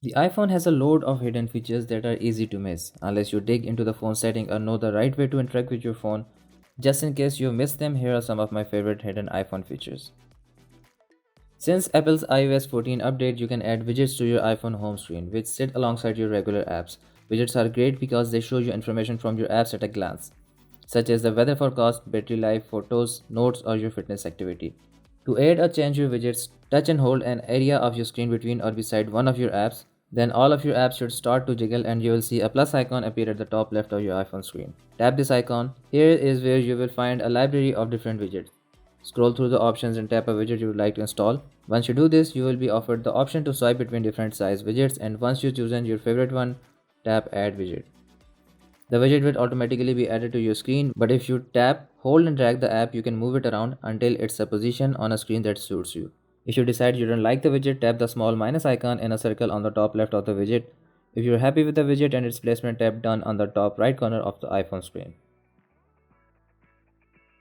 The iPhone has a load of hidden features that are easy to miss unless you dig into the phone setting or know the right way to interact with your phone. Just in case you missed them, here are some of my favorite hidden iPhone features. Since Apple's iOS 14 update, you can add widgets to your iPhone home screen, which sit alongside your regular apps. Widgets are great because they show you information from your apps at a glance, such as the weather forecast, battery life, photos, notes, or your fitness activity. To add or change your widgets, touch and hold an area of your screen between or beside one of your apps. Then all of your apps should start to jiggle and you will see a plus icon appear at the top left of your iPhone screen. Tap this icon. Here is where you will find a library of different widgets. Scroll through the options and tap a widget you would like to install. Once you do this, you will be offered the option to swipe between different size widgets, and once you've chosen your favorite one, tap add widget. The widget will automatically be added to your screen, but if you tap, hold and drag the app, you can move it around until it's a position on a screen that suits you. If you decide you don't like the widget, tap the small minus icon in a circle on the top left of the widget. If you're happy with the widget and its placement, tap done on the top right corner of the iPhone screen.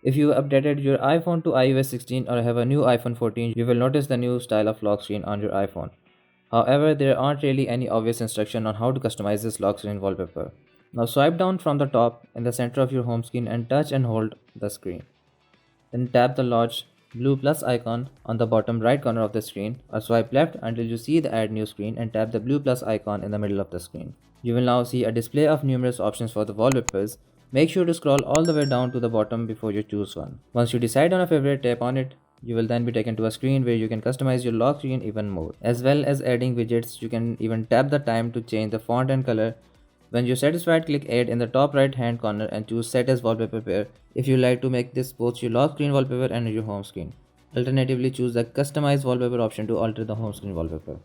If you updated your iPhone to iOS 16 or have a new iPhone 14, you will notice the new style of lock screen on your iPhone. However, there aren't really any obvious instruction on how to customize this lock screen wallpaper. Now swipe down from the top in the center of your home screen and touch and hold the screen. Then tap the large blue plus icon on the bottom right corner of the screen, or swipe left until you see the add new screen and tap the blue plus icon in the middle of the screen. You will now see a display of numerous options for the wallpapers. Make sure to scroll all the way down to the bottom before you choose one. Once you decide on a favorite, tap on it. You will then be taken to a screen where you can customize your lock screen even more. As well as adding widgets, you can even tap the time to change the font and color. When you're satisfied, click add in the top right hand corner and choose set as wallpaper pair if you like to make this both your lock screen wallpaper and your home screen. Alternatively, choose the customize wallpaper option to alter the home screen wallpaper.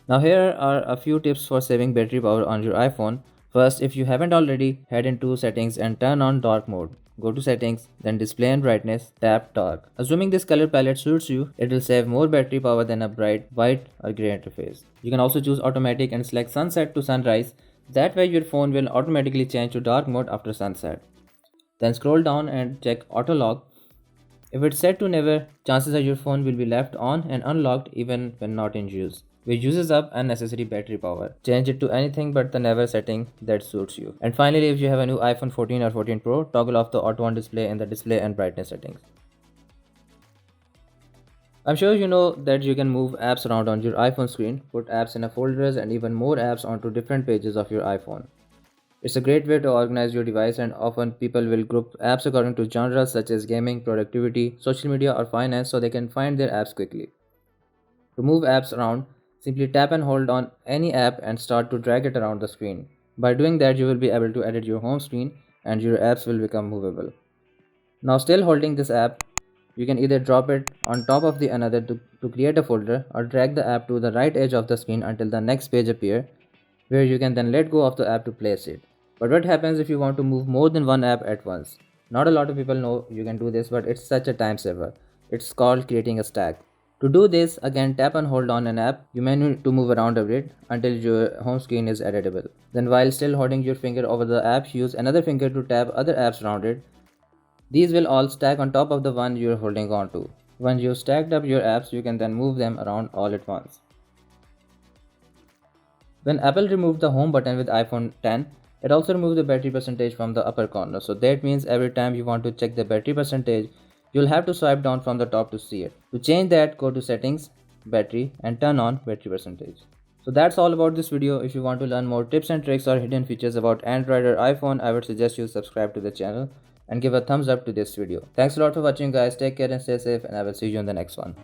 Now here are a few tips for saving battery power on your iPhone. First, if you haven't already, head into settings and turn on dark mode. Go to settings, then display and brightness, tap dark. Assuming this color palette suits you, it will save more battery power than a bright white or gray interface. You can also choose automatic and select sunset to sunrise. That way your phone will automatically change to dark mode after sunset. Then scroll down and check auto lock. If it's set to never, chances are your phone will be left on and unlocked even when not in use, which uses up unnecessary battery power. Change it to anything but the never setting that suits you. And finally, if you have a new iPhone 14 or 14 Pro, toggle off the auto on display in the display and brightness settings. I'm sure you know that you can move apps around on your iPhone screen, put apps in a folders and even more apps onto different pages of your iPhone. It's a great way to organize your device, and often people will group apps according to genres such as gaming, productivity, social media, or finance so they can find their apps quickly. To move apps around, simply tap and hold on any app and start to drag it around the screen. By doing that, you will be able to edit your home screen and your apps will become movable. Now, still holding this app, you can either drop it on top of the another to create a folder, or drag the app to the right edge of the screen until the next page appears, where you can then let go of the app to place it. But what happens if you want to move more than one app at once? Not a lot of people know you can do this, but it's such a time saver. It's called creating a stack. To do this, again tap and hold on an app. You may need to move around a bit until your home screen is editable. Then while still holding your finger over the app, use another finger to tap other apps around it. These will all stack on top of the one you're holding on to. Once you've stacked up your apps, you can then move them around all at once. When Apple removed the home button with iPhone 10, it also removed the battery percentage from the upper corner. So that means every time you want to check the battery percentage, you'll have to swipe down from the top to see it. To change that, go to settings, battery, and turn on battery percentage. So that's all about this video. If you want to learn more tips and tricks or hidden features about Android or iPhone, I would suggest you subscribe to the channel and give a thumbs up to this video. Thanks a lot for watching guys. Take care and stay safe, and I will see you in the next one.